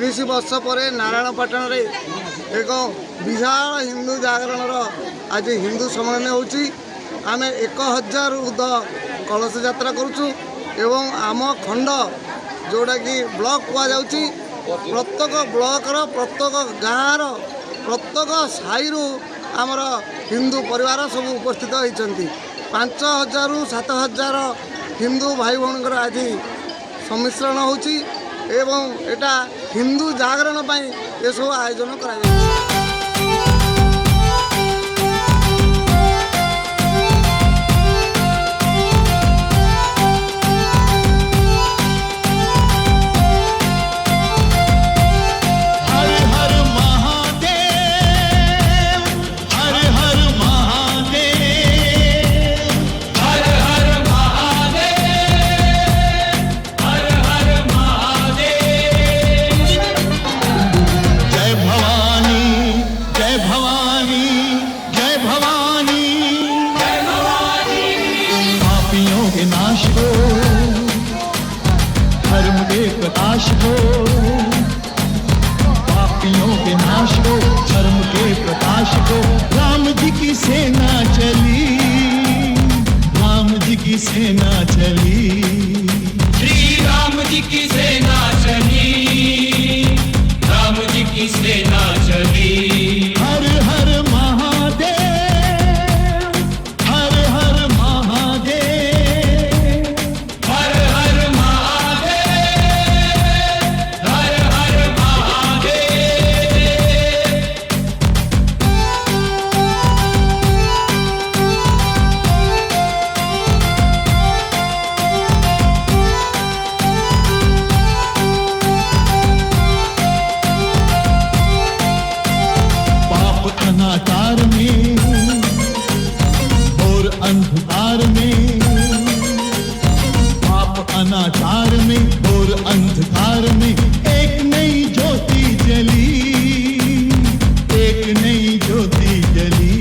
वर्ष पर नारायणपाटन रे एक विशाल हिंदू जागरण आज हिंदू सम्मेलन होची। आमे 1000 ऊर्ध कलश यात्रा करुचु एवं आम खंड जोड़ा कि ब्लॉक कह जाउची प्रत्येक ब्लॉकर प्रत्येक गाँव प्रत्येक साई आमर हिंदू परिवार सब उपस्थित होती 5000 ରୁ 7000 हिंदू भाई भौणकर आज सम्मिश्रण होची एवं एटा हिंदू जागरण पाई ये सब आयोजन करा। धर्म के प्रकाश हो, पापियों के नाश हो, धर्म के प्रकाश हो। राम जी की सेना चली, राम जी की सेना चली, श्री राम जी की सेना चली, राम जी की सेना चली। हर हर महादेव, हर हर महादेव, हर हर महादेव, हर हर महादेव। पाप अनाचार में और अंधकार में, पाप अनाचार में और अंधकार में एक नई ज्योति जली, एक नई ज्योति जली।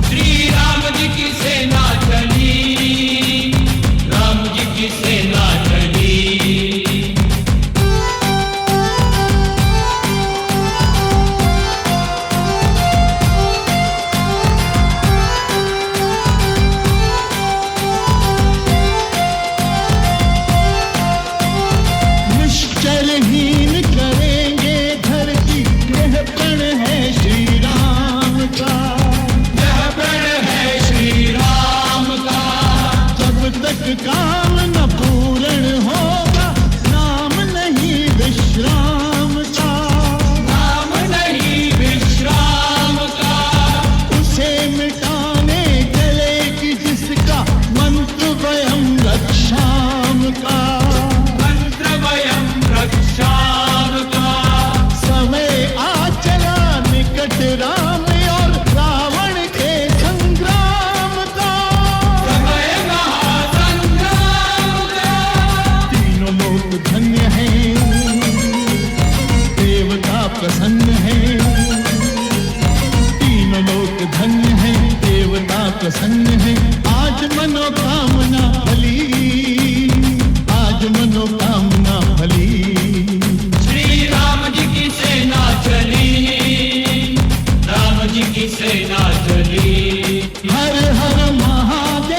श्री राम जी की सेना चली, राम जी की सेना चली। निश्चलहीन करेंगे धरती, यह प्रण है श्री राम का, यह प्रण है श्री राम का। जब तक काम न पूर्ण होगा, नाम नहीं विश्राम का, नाम नहीं विश्राम का। उसे मिटाने चलेगी जिसका मंत्र वयम रक्षाम का, मंत्र वयम रक्षाम का। समय आ चला निकट राम और रावण के संग्राम का, समय महासंग्राम का। तीनों लोक धन्य हैं, देवता प्रसन्न है, तीनों लोक धन्य हैं, देवता प्रसन्न है। आज मनोकामना फली, आज मनोकामना फली। श्री राम जी की सेना चली, राम जी की सेना चली। हर हर महादेव,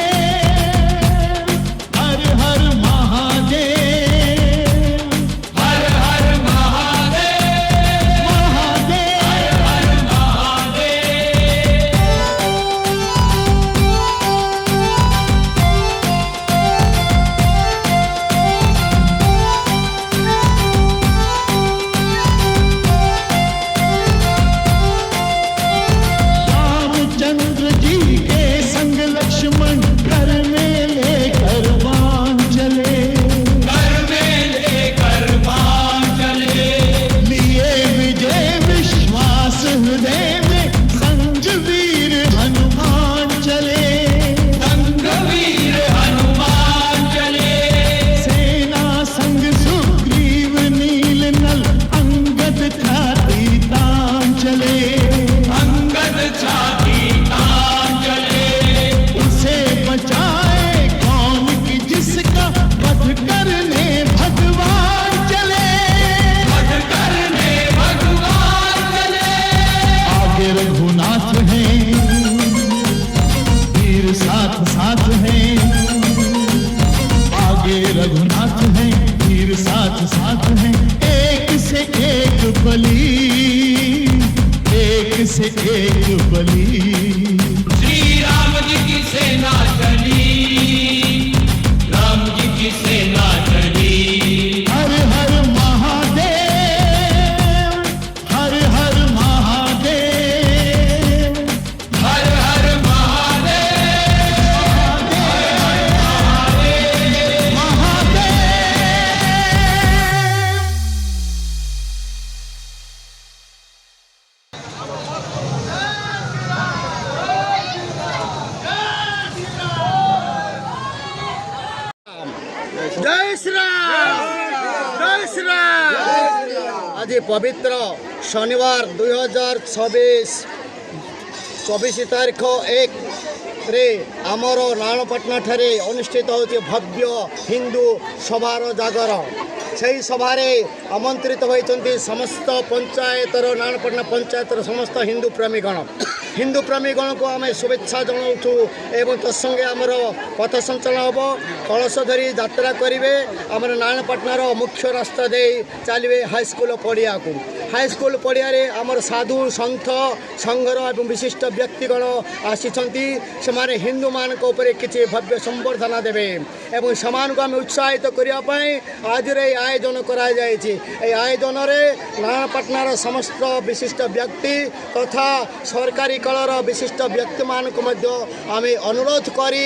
हर हर महादेव, हर हर महादेव, महादेव। हर महादेव। साथ हैं, वीर साथ साथ हैं, एक से एक बलि, एक से एक बलि। श्री राम जी की सेना चली, राम जी की सेना चली। हर हर महादेव, हर हर महादेव, हर हर महादेव, महादेव। जय श्री राम, जय श्री राम। आज पवित्र शनिवार 2024 तारीख 1 रे आमर नारायणपाटना ठारे अनुष्ठित होती भव्य हिंदू सभार जागर। से सभारे आमंत्रित होती समस्त पंचायतर नारायणपाटना पंचायतर समस्त हिंदू प्रेमीगण को आम शुभेच्छा जनाऊँ एवं तत्संगे आमर पथ संचालन हम कलश धरी यात्रा करेंगे। आम नारायणपाटनार मुख्य रास्ता दे चलिए हाईस्कल पड़िया को। हाईस्कल पड़िया आमर साधु सन्थ संघर एवं विशिष्ट व्यक्तिगण आसिछंती। से हिंदू मान किसी भव्य संबर्धना देवे एवं समान को आम उत्साहित करने आज आयोजन आयोजन नारायणपाटनार समस्त विशिष्ट व्यक्ति तथा सरकारी कलर विशिष्ट व्यक्ति मान को आम अनुरोध करी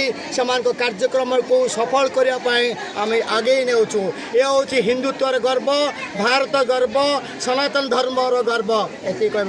कार्यक्रम को सफल करने आम आगे नेउछु। ये हूँ हिंदुत्वर गर्व, भारत गर्व, सनातन धर्म गर्व। ये कह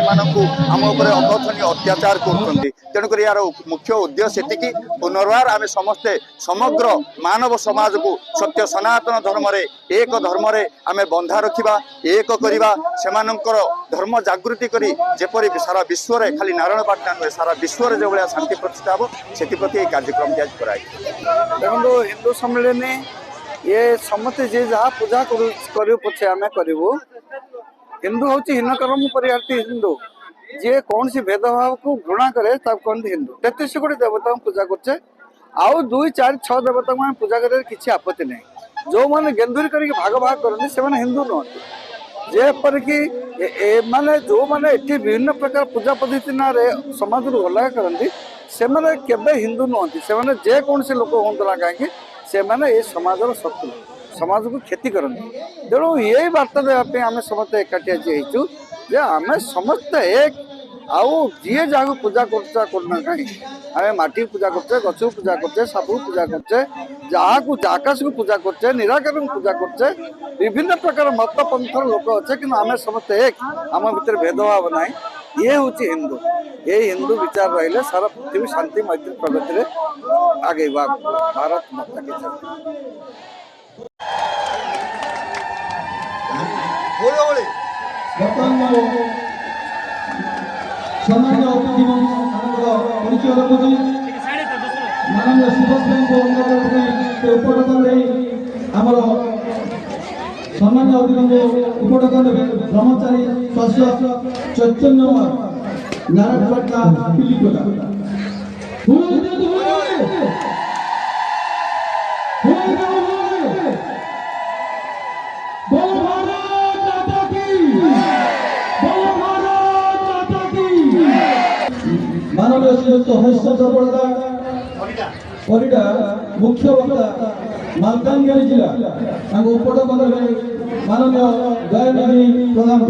मानक आम उपर अकथनीय अत्याचार कर तेणुक यार मुख्य उद्देश्य एति पुनर्बार आम समस्ते समग्र मानव समाज को सत्य सनातन धर्म एक धर्म आम बंधा रखा एक करवा सेमानंकर धर्म जागृति करी जेपरी सारा विश्व में खाली नारायणपाटना नुहे सारा विश्व में जो भाया शांति प्रतिष्ठा हम से कार्यक्रम आज कराई। देखो हिंदू सम्मेलन ये समस्ते जी जहाँ पूजा करू पछे आम करूँ हिंदू हूँ हीन कर्म परिहार्थी हिंदू जी कौन सी भेदभाव को घृणा करे कहते हिंदू 33 कोटी देवता पूजा करछे आउ 2 4 6 देवता को पूजा कर किसी आपत्ति नहीं जो मैंने गेंदुरी करके भाग भाग करते से हिंदू नुहति जेपरिकी माने जो मैंने ये विभिन्न प्रकार पूजा पद्धति ना समाज को अलग करती से केवे हिंदू नुहति से जेकोसी लोक हूँ ना कहीं से ये समाजर शत्रु समाज को क्षति करती तेणु यही वार्ता देवाई आम समस्त एकाठी आज आम समस्त एक आउ जी जहाँ पूजा करना कहीं आम माटी पूजा करचे गछ को पूजा करचे साप को पूजा करचे जहाँ को आकाश को पूजा करचे निराकार को पूजा करचे विभिन्न प्रकार मत पंथर लोक अच्छे कि आम समस्त एक आम भीतर भेदभाव ना ये हूँ हिंदू ये हिंदू विचार रही सारा पृथ्वी शांति मैत्री प्रगति आगे भारत माता की सम्मानित अतिथि परिचय रखुଛି माननीय शिवस्वामी उपटकन आमर सम्मानित अतिथि उपटकन ब्रह्मचारी स्वास्थ्य चैतन्य नारायणपाटना पिलिकोटा माननीय श्रीयुक्त हरिश्चंद्र बड़दा परिडा मुख्य वक्ता मालकानगिरी जिला उपटकन माननीय दयानिधि प्रधान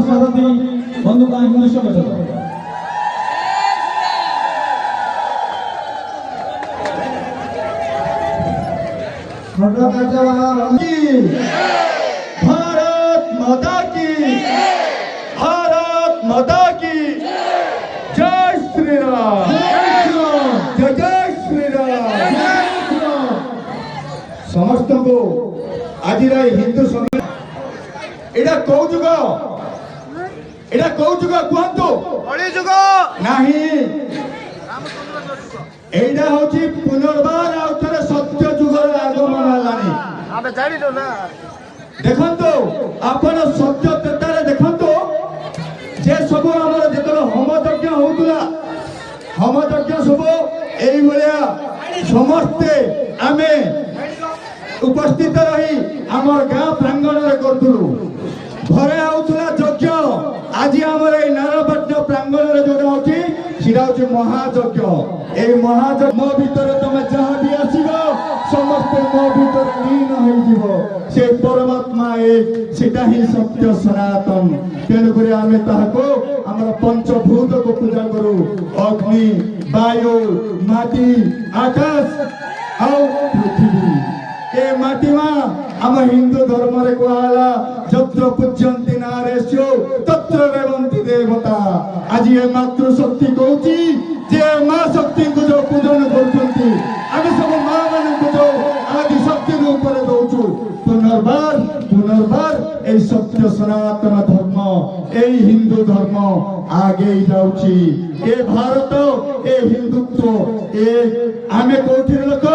सारथी बंधुका हिंदू संगठन भारत माता की भारत माता की जय श्री राम जय जय श्री राम समस्त को आज हिंदू सम्मेलन एटा कौ जुग एटा कौ जुग कहतु नहीं एटा होची पुनर्बार आउ थरे सत्य जुगर आगमन हलानी देखंतो आपण सत्य तेतारे देखंतो जे सब हमर जेतलो होम यज्ञ होतुला होम यज्ञ सब एई भलिया समस्ते आमे उपस्थित रही हमर गाँ प्रांगण रे करतुलु घरे आउतुला यज्ञ आज हमर ए नारायणपाटना प्रांगण रे जोडा होची सीधा होची महायज्ञ ए महायज्ञ मो भीतर तमे जहाँ भी आसीबो समस्त मो भीतर लीन होई जीवो से परमात्मा एक सेटा ही सत्य सनातन तेणुक आम ताको आमर पंचभूत को पूजा करू अग्नि वायु माटी आकाश और पृथ्वी ए माटी आम हिंदू धर्म रे कहला जत्र पूज्यन्ति नारेषु तत्र रेवन्ति देवता आज ये मातृशक्ति कहूची जे माँ शक्ति को जो पूजन करछन्ति आम सब माँ मान को जो आदि शक्ति ऊपर दौचु पुनर्बार पुनर्बार ए सत्य सनातन धर्म ए हिंदू धर्म आगे जाउची ए भारत ए हिंदुत्व ए आमे कोठिर लोक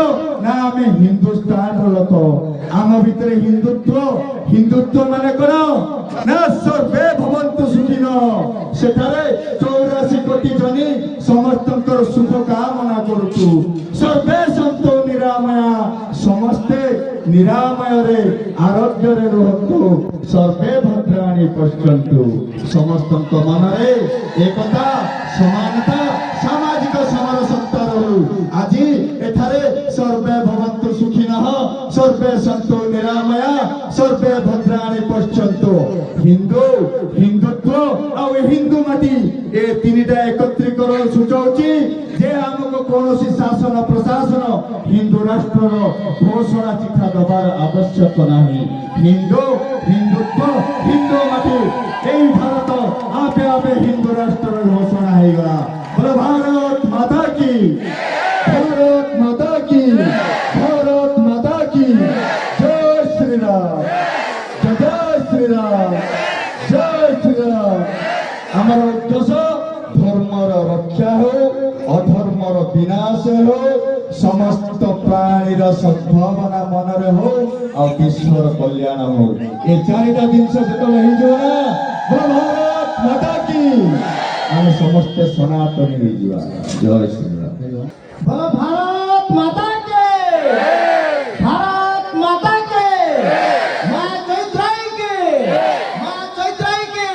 ना आमे हिंदुस्तान रो लोक आम भितर हिंदुत्व हिंदुत्व माने करो ना सर्वे भवन्तु सुखिनो सेठारे 84 कोटी जनी समस्तंकर सुख कामना करूछु सर्वे सन्तो निरामया समस्ते निरामय रे आरोग्य रे रहतु सर्वे भद्राणि पश्यन्तु समस्तंक मन रे एकता समानता सामाजिक समरसता रहु আজি এঠারে সর্বে ভবন্তু সুখিনঃ সর্বে সন্তু নিরাময়া সর্বে ভদ্রাণি পশ্যন্তু হিন্দুত্ব ଆଉ ହିନ୍ଦୁ ମାଟି ଏ ତିନିଟା ଏକତ୍ରୀକରଣ ସୂଚାଉଛି ଯେ ଆମକୁ କୌଣସି ଶାସନ ପ୍ରଶାସନ ହିନ୍ଦୁ ରାଷ୍ଟ୍ରର ଘୋଷଣା ଚିଠା ଦେବାର ଆବଶ୍ୟକ ନାହିଁ। ହିନ୍ଦୁତ୍ବ ହିନ୍ଦୁ ମାଟି এই ଭାରତ ଆପେ ଆପେ ହିନ୍ଦୁ ରାଷ୍ଟ୍ରର ଘୋଷଣା ହେଇଗଲା। ବୋଲେ ଭାରତ ମାତା କି ଭାରତ ମାତା କି ଭାରତ ମାତା କି ଜୟ ଶ୍ରୀରାମ ଜୟ ଶ୍ରୀରାମ ଜୟ ଶ୍ରୀରାମ। ଆମର ଉଦ୍ଦେଶ୍ୟ ଧର୍ମର ରକ୍ଷା ହେଉ ଅଧର୍ମର ବିନାଶ ହେଉ ସମସ୍ତ ପ୍ରାଣୀର ସଦ୍ଭାବନା ମନରେ ହଉ ଆଉ ବିଶ୍ୱର କଲ୍ୟାଣ ହଉ। ଏ ଚାରିଟା ଜିନିଷ ଯେତେବେଳେ ହେଇଯିବ ନା ଭାରତ ମାତା କି ଆମେ ସମସ୍ତେ ସନାତନ ହେଇଯିବା। ଜୟ ଶ୍ରୀରାମ। बोलो भारत माता के भारत माता के माँ चैत्राई के माँ चैत्राई के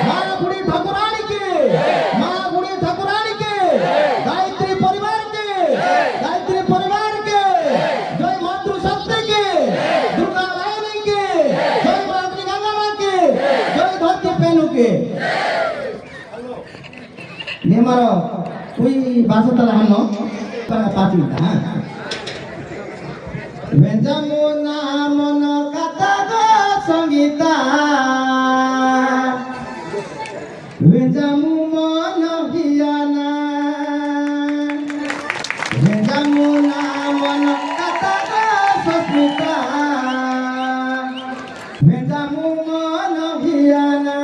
माँ बुढ़ी ठाकुरानी के माँ बुढ़ी ठाकुरानी के गायत्री परिवार के जय मातृशक्ति के दुर्गा रानी के जय मातृ गंगा माँ के जय धरती पेनु के नेमारो कोई भाषा तला हनो पाती था वेंजमुना मन कथा गो संगीता वेंजमु मन हियाना वेंजमुना मन कथा गो सस्मिता वेंजमु मन हियाना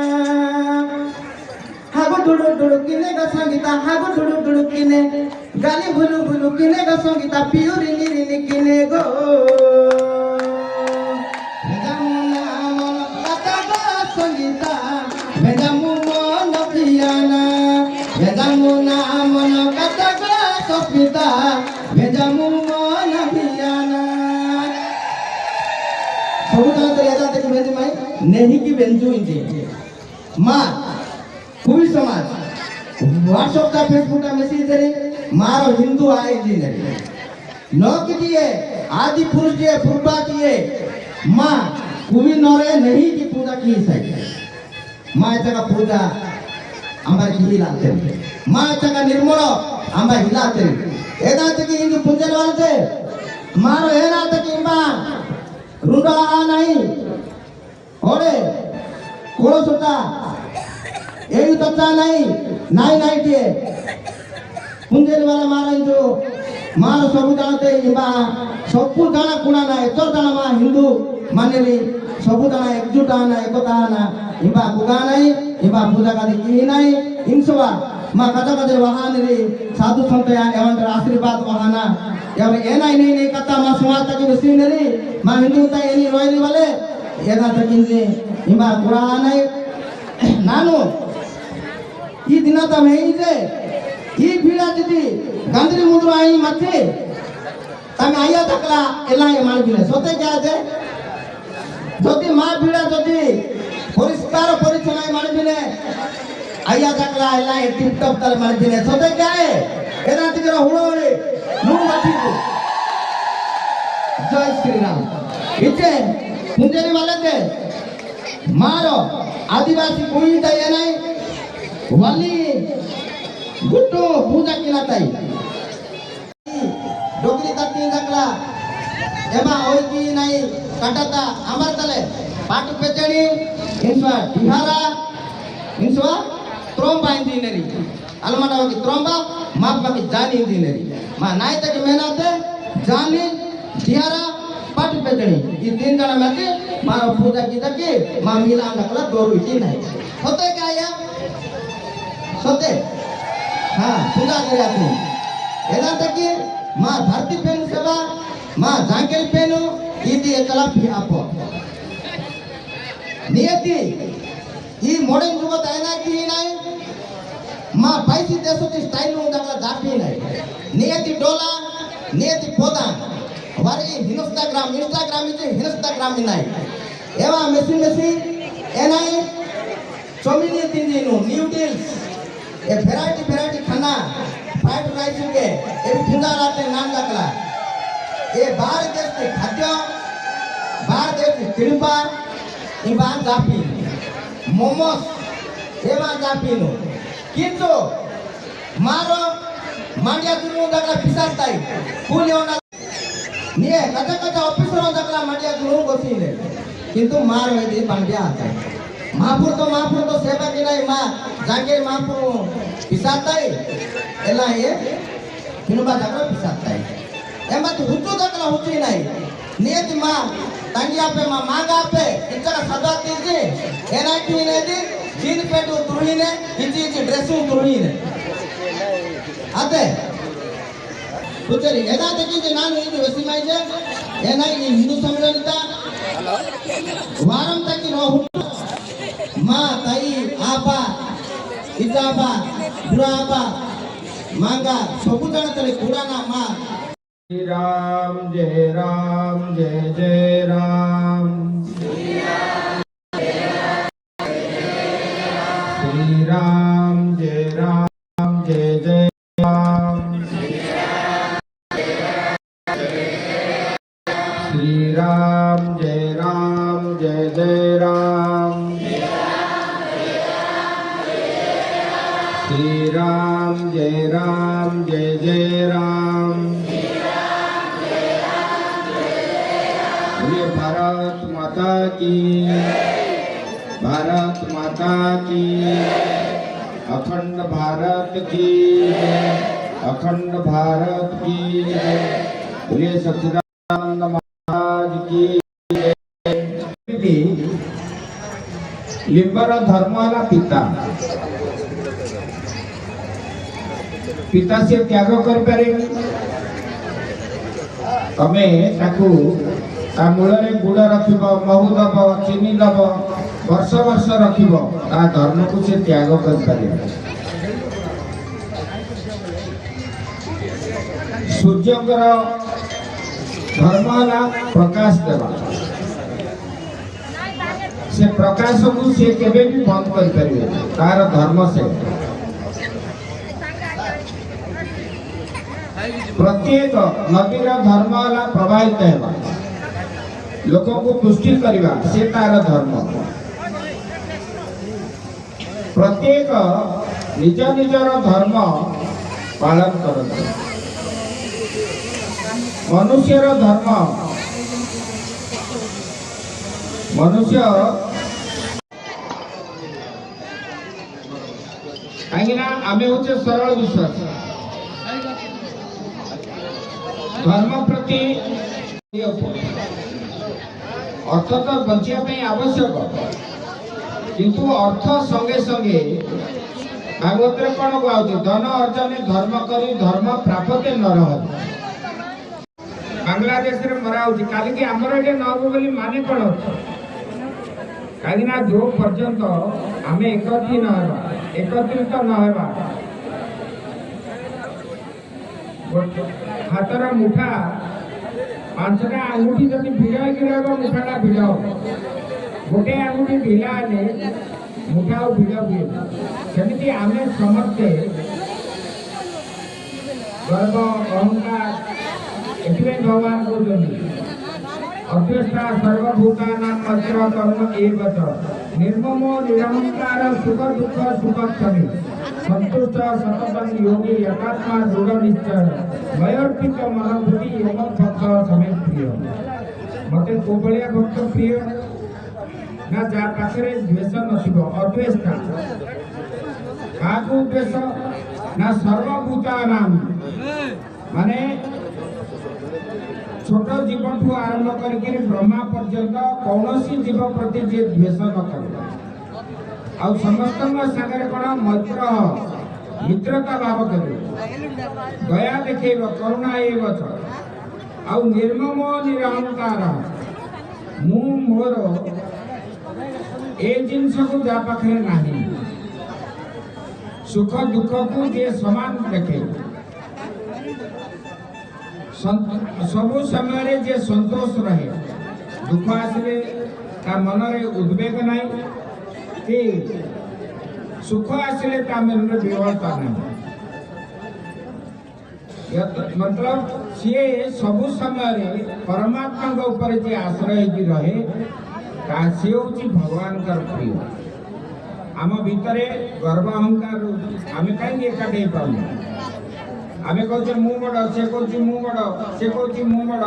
हागो दुडु दुडु किने ग संगीता हागो दुडु दुडु किने गाली भुलु भुलु किने ग संगीता पियु रिनी रिनी किने गो भेजामुना मन कथा ग संगीता भेजामु मन पियाना भेजामुना मन कथा ग सस्मिता भेजामु मन पियाना सबुता तो यादा तक भेज माई नहीं की बेंजू इंजे मां कुवी समाज व्हाट्सएप का फेसबुक का मैसेज करे मारो हिंदू आए इंजीनियर न किए आदि पुरुष किए फुरबा किए माँ कुवी नरे नहीं की पूजा की सही माँ जगह पूजा हमारे की हिलाते माँ जगह निर्मल हमारे हिलाते एदा तक हिंदू पूजन वाले थे मारो एना तक माँ रुंडा नहीं ओरे कोलो सुटा यही तत्ता नहीं टिए पुंजेल वाला मारा जो मार सब जानते इबा सब जाना कुना ना एतो जाना मा हिंदू मानेली सब जाना एकजुट आना एकता आना इबा बुगा नहीं इबा पूजा का की नहीं इंसवा मा कथा कथा वहान रे साधु संत या एवं आशीर्वाद वहाना यार ए नहीं कथा मा समाज तक विषय रे मा हिंदू ता एनी रोयली वाले एगा तक इंजे इबा कुरान नहीं नानो ಈ ದಿನ ತಮ್ಮ ಹೇಗಿದೆ ಈ ಬೀಡ ಜೊತೆ ಗಂದ್ರಿ ಮುದ್ರು ಆಯಿ ಮತ್ತೆ ತಮ್ಮ ಆಯ್ಯ ತಕಲ ಎಲ್ಲ ಮಾಡಿಬಿನೆ ಸೊತೆ ಕ್ಯಾದೆ যদি মা বীড়া যদি পরিষ্কার পরিচ্ছন্ন ಮಾಡಿಬಿನೆ ಆಯ್ಯ ತಕಲ ಎಲ್ಲ ಟಿಪ್ ಟಾಪ್ ತರ ಮಾಡಿಬಿನೆ ಸೊತೆ ಕ್ಯಾए এরা থেকে হুড়োড়ে নুন মাটিকো জয় শ্রীরাম ইচ্ছে পুঞ্জেরি वाले मारो आदिवासी कोई दया नहीं वाली गुट्टो पूजा किलाताई डोगरी तत्ती जकला एबा होई की नहीं काटाता अमर तले पाटु पेचणी इंसवा बिहारा इंसवा त्रोंबा इंजीनियरी अलमाना की त्रोंबा माप की जानी इंजीनियरी मा नाई तक मेहनत जानी बिहारा पाटु पेचणी ये तीन जना में के मारो पूजा की तक मा मिला जकला दोरू इची नहीं होते क्या या सोते हाँ पूजा करे आते एदा तक माँ धरती पेनु सेवा माँ जांकेल पेनु इति एकला फियापो नियति ई मॉडर्न जुगत आयना की नहीं माँ पैसी देशो की स्टाइल में जगला जाती नहीं नियति डोला नियति पोदा वारे इंस्टाग्राम इचे इंस्टाग्राम में नहीं एवा मेसी एनाई चोमिनी तीन न्यू डील्स ए वेराइटी खाना फ्राइड खाई के ए ठुंगा राते नाम रखला ए बाहर देश के खाद्य बाहर देश के तिरपा इबान जापी मोमोस एमा जापीनो किंतु मारो मांडिया दुनु दगला पिसाताई पुलियोना निये कथा कथा ऑफिसर दगला मांडिया दुनु बसीले किंतु मारो ए पांड्या आता महापुर तो सेवा की नहीं माँ जाके महापुर पिसाता है एला ये किनुबा दगला पिसाता है एमा तो हुच्चू दगला हुच्ची नहीं नियति माँ तंगिया पे माँ मांगा पे इतना सदा तीजी एनाइटी ने दी जीन पे तो तुरही ने इची ड्रेसिंग तुरही ने आते कुचरी एना देखी जे नान ये वैसी माई जे एना ये हिंदू सम्मेलनिता वारम तक नो माँ ताई आपा इजाबा बुराबा मांगा सबु जन तले कुराना माँ श्री राम जय राम श्री राम जय राम जय राम श्री राम जय राम श्री राम जय राम बोलिए भारत माता की अखंड भारत की बोलिए सच्चिदानंद महाराज की लिंबर धर्माला पिता से त्याग कर पारे तमे ताकू ता मूल गुड़ रखिब महू दब चीनी दब वर्ष वर्ष रखिब ता धर्म को से त्याग कर पारे सूर्यकर धर्म है प्रकाश देवा से प्रकाश को से केबे भी बंद कर पारे तार धर्म से प्रत्येक नदीर धर्म है प्रवाहित है लोक को पुष्टि करवा से तार धर्म प्रत्येक निज निजर धर्म पालन करते मनुष्यर धर्म मनुष्य कहीं आमे होचे सरल विश्वास धर्म प्रति अर्थ तो बचिया आवश्यक किंतु अर्थ संगे संगे भागवत कौन कह धन अर्जन धर्म करी धर्म प्राप्त न रह बांग्लादेश रे मरा होची काली के हमर एटे न हो बोली माने कोन कहीं जो पर्यंत आम एकत्रित न हेबा हाथर मुठा पांचटा आंगुठी जब भिड़ा मुठाटा भिड़ा गोटे आंगुठी ढिला मुठा भिड़ा हुए सेमती आम समस्ते गर्व अहंकार एथि भगवान कहते अध्यक्षा सर्वभूतानां मत्र कर्म एव च निर्ममो निरहंकार सुख दुख सुखक्षमी संतुष्ट सततं योगी यथात्मा दृढ़ निश्चय मयोर्पित मनोभूति एवं भक्त समेत प्रिय मते को बलिया भक्त प्रिय ना जा पाखरे द्वेष नथिबो अद्वेष्टा काकु द्वेष ना सर्वभूतानां माने छोट जीव ठू आरंभ करके ब्रह्मा पर्यंत कौन जीव प्रति जे द्वेष न करे आउ समस्त सागर कौन मैत्र मित्रता भाव करे दया देखेब करुणा एवं आउ निर्मम निरहंकार मु मोर ए जिनस को जा पाखे नहीं सुख दुख को जे समान देखे सब समय जे संतोष रहे दुख आसले ता मन रे उद्वेग नहीं कि सुख आसले ता मन रे विवलता नहीं मतलब सीए सबु समय परमात्मा ऊपर जी आश्रय की रहे सी हूँ भगवान प्रिय आम भितर गर्व अहंकार आम कहीं एकाठी पाऊँ आम कहे मु बड़ से कौच मु बड़ से कौच मु बड़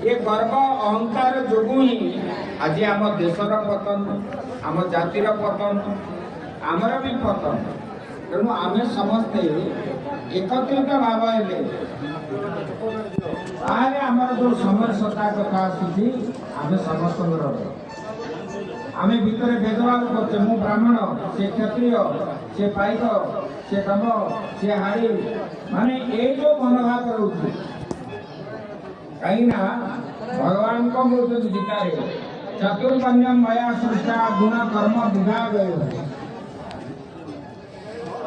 ये गर्व अहंकार जो ही आज आम देशर पतन आम जातिर पतन आमर भी पतन तेणु आम समस्ते एकत्रित भाव हेले आमर जो समस्या कथा आसूसी आम समस्त आम भितर भेदभाव करते मु ब्राह्मण से क्षत्रिय से पाइक से कम से हाड़ी माने ये जो मनोभाव रोचे कहीं भगवान को बोलते गीतारे चतुर्वर्ण्यम मया सृष्टा गुण कर्म विभाग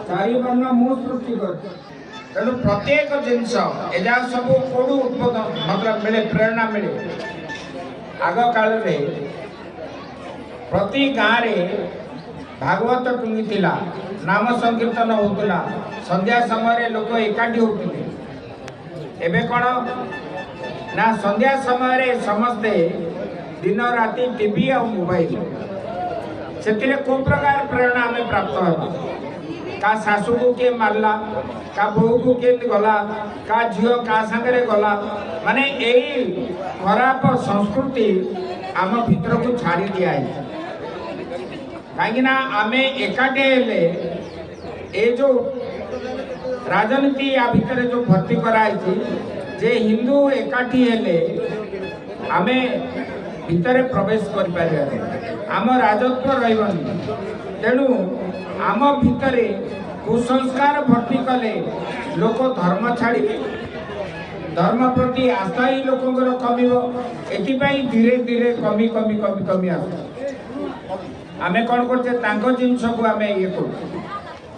चारि वर्ण मु सृष्टि कर तेणु प्रत्येक जिनस एजा सब कौटू उत्पादन मतलब मिले प्रेरणा मिले आग काल प्रति गाँव भागवत टुंगी नाम संकीर्तन होता संध्या समय लोक एकाठी होते एबे कौन ना संध्या समय समस्ते दिन राति टीवी और मोबाइल से को प्रकार प्रेरणा आम प्राप्त हो का शाशु को किए मारला का बहु को किए गला का झील का सागरे गला माने यही खराब संस्कृति आम भीतर को छाड़ी दिया कहीं आम एकाठी हेले ये जो राजनीति या भितर जो भर्ती कराई जे हिंदू एकाठी हेले आम भितर प्रवेश कर आम राजत्व रही तेणु आम भितर कुसंस्कार भर्ती कले लोक धर्म छाड़ी धर्म प्रति आस्था ही लोकंर कमिब एपाई धीरे धीरे कमी कमी कमी कमी आस आम कौन कर जिनस को आम ये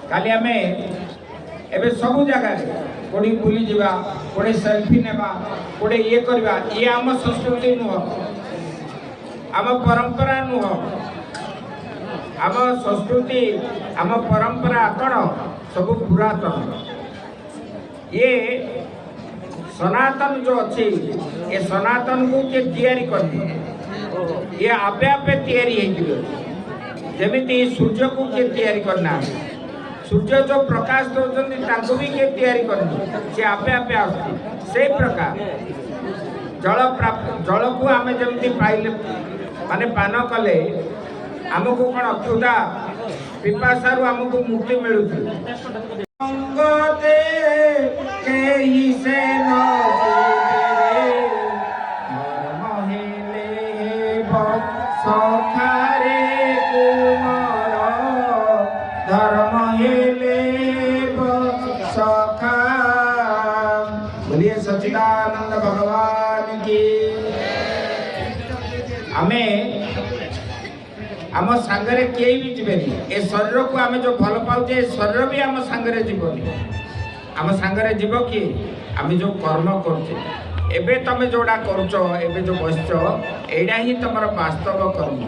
काली आम एबे सबू जगह कोड़ी बुली जावा कोड़े सेल्फी नेबा कोड़े ये करवा ये आम संस्कृति नुह आम परंपरा नुह आम संस्कृति आम परंपरा कौन सब पुरातन ये सनातन जो अच्छी ये सनातन को के तैयारी कर ये आपे आपे तैयारी जमीती सूर्य को के तैयारी करना सूर्य जो प्रकाश दौरान भी के तैयारी करनी से आपे आपे आसती से प्रकार जल प्राप्त जल को आम जमी पाइले माने पान कले आमको कौन क्षुधा पिपासारू आमको मुक्ति मिलूँ बोलिए सच्चिदानंद भगवान की हमें आम सांगरे किए भी जीवेनि ए शरीर को आम जो भल पाचे शरीर भी आम सांगरे जीवनी आम सांगरे जीव किए आम जो कर्म करते एबे तमे जोड़ा करुच एबे जो बसच एडा ही तुम वास्तव कर्म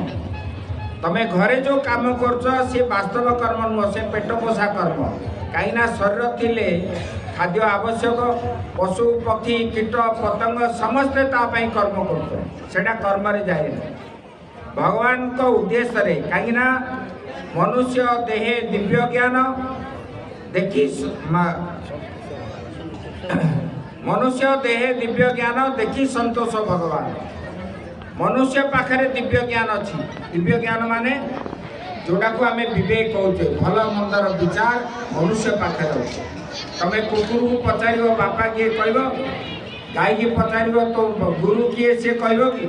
तमे घरे जो काम करुच से वास्तव कर्म नुह से पेट पोषा कर्म कहीं शरीर थिले खाद्य आवश्यक पशु पक्षी कीट पतंग समस्ते तापाई कर्म करा कर्म जाए भगवान को उद्देश्य रे कहीं मनुष्य देहे दिव्य ज्ञान देखी मनुष्य देहे दिव्य ज्ञान देखी संतोष भगवान मनुष्य पाखरे दिव्य ज्ञान अच्छी दिव्य ज्ञान माने जोटा को आम विवेक कहते भल मंदर विचार मनुष्य पाखे अच्छे तमें कुकुर को पचार बापा किए कह गाई की पचार तो गुरु किए सी कह कि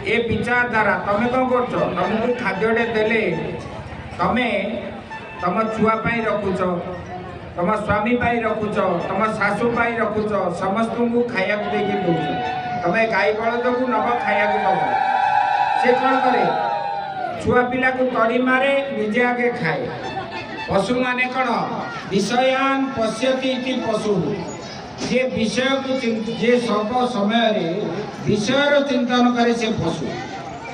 ए विचारधारा तमें कौन कर तुमको खाद्यटे देले तमें तुम छुआपाई रखुच तुम स्वामी रखुच तुम शाशु रखुच समस्त को खाया देकी दौच तमें गाई बलद को नब खाया दब से कौन करे छुआ पिला को तड़ी मारे निजे आगे खाए पशु माने कौन विषयान पश्यति पशु जे विषय को जे सब समय विषय चिंतन करे से पशु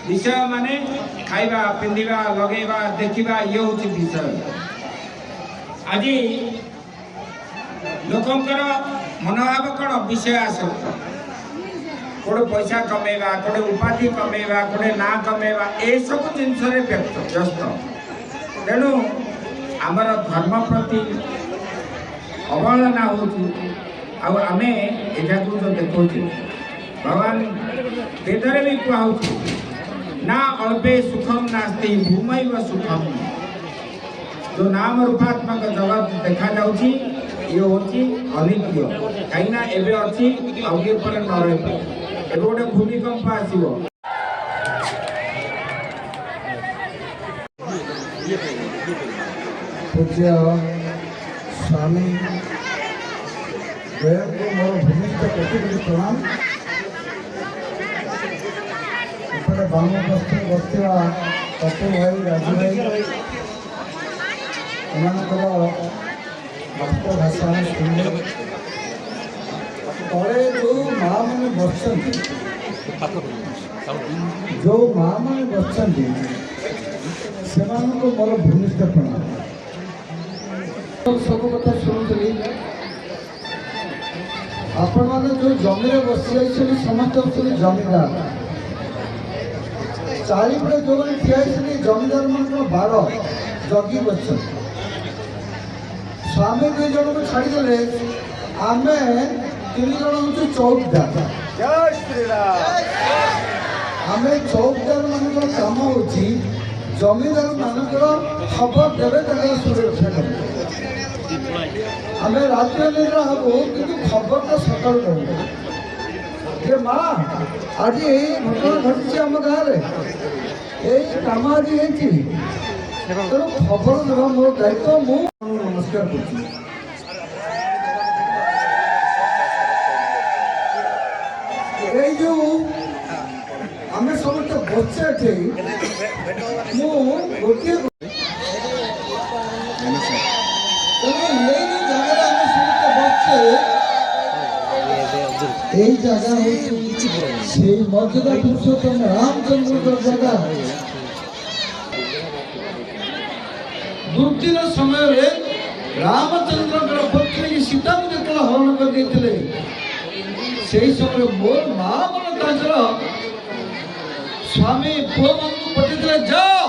विषय माने खाइबा पिंधिबा लगेबा देखिबा ये हूँ विषय आज ଲୋକଙ୍କର ମନୋଭାବ କ'ଣ ବିଷୟ ଆସକ୍ତ କୋଉଠି ପଇସା କମେଇବା କୋଉଠି ଉପାଧି କମେଇବା କୋଉଠି ନାଁ କମେଇବା ଏସବୁ ଜିନିଷରେ ବ୍ୟସ୍ତ ତେଣୁ ଆମର ଧର୍ମ ପ୍ରତି ଅବହେଳନା ହେଉଛି ଆଉ ଆମେ ଏଠାକୁ ଯେଉଁ ଦେଖାଉଛୁ ଭଗବାନ ବେଦରେ ବି କୁହାହେଉଛି ନା ଅଳ୍ପେ ସୁଖମ ନାସ୍ତି ଭୂମୈବ ସୁଖମ ଯେଉଁ ନାମ ରୂପାତ୍ମକ ଜଗତ ଦେଖାଯାଉଛି ଇଏ ହେଉଛି ଅନିତ୍ୟ କାହିଁକିନା ଏବେ ଅଛି ଆଉ ଟିକେ ପରେ ନ ରହିବ ଏବେ ଗୋଟେ ଭୂମିକମ୍ପ ଆସିବ ପୂଜ୍ୟ ସ୍ୱାମୀ ଦୟାକୁ ମୋର ଭୂମିଷ୍ଠ କୋଟି କୋଟି ପ୍ରଣାମ। ଏପଟେ ବାମପକ୍ଷରେ ବସିଥିବା ପପୁ ଭାଇ ରାଜୁ ଭାଇ ଏମାନଙ୍କର ମାତୃଭାଷା ଶୁଣିଲେ ତଳେ ଯେଉଁ ମା' ମାନେ ବସିଛନ୍ତି ସେମାନଙ୍କୁ ମୋର ଭୂମିଷ୍ଠ ପ୍ରଣାମ। ସବୁ କଥା ଶୁଣୁଥିଲି ଆପଣମାନେ ଯେଉଁ ଜମିରେ ବସି ଯାଇଛନ୍ତି ସମସ୍ତେ ହେଉଛନ୍ତି ଜମିଦାର ଚାରିପଟେ ଯେଉଁମାନେ ଠିଆ ହେଇଛନ୍ତି ଜମିଦାର ମାନଙ୍କର ବାର ଜଗି ବସିଛନ୍ତି ସ୍ୱାମୀ 2 ଜଣଙ୍କୁ ଛାଡ଼ିଦେଲେ ଆମେ 3 ଜଣ ହେଉଛୁ ଚୌକିଦାର ଆମେ ଚୌକିଦାର ମାନଙ୍କର କାମ ହେଉଛି ଜମିଦାର ମାନଙ୍କର ଖବର ଦେବେ ତାଙ୍କର ସୁରକ୍ଷା କରିବେ ଆମେ ରାତିରେ ନିଦ୍ରା ହବୁ କିନ୍ତୁ ଖବରଟା ସକାଳୁ ଦେବୁ ଯେ ମା ଆଜି ଏଇ ଘଟଣା ଘଟିଛି ଆମ ଗାଁରେ ଏଇ କାମ ଆଜି ହେଇଛି ତେଣୁ ଖବର ଦେବା ମୋର ଦାୟିତ୍ୱ ମୁଁ ନମସ୍କାର କରୁଛି। ଏଇ ଯେଉଁ ଆମେ ସମସ୍ତେ ବସିଛେ ଏଠି ମୁଁ ଗୋଟିଏ এই জায়গা সেই মর্যাদা পুরুষোত্তম রামচন্দ্র জায়গা দুর্দিন সময়ে রামচন্দ্র পত্নী সীতাকে যেতবে হরণ করে সেই সময় মোর মা মনে তাঁর স্বামী পুଅ ମାନଙ୍କୁ ପଠେଇଥିଲେ ଯାଅ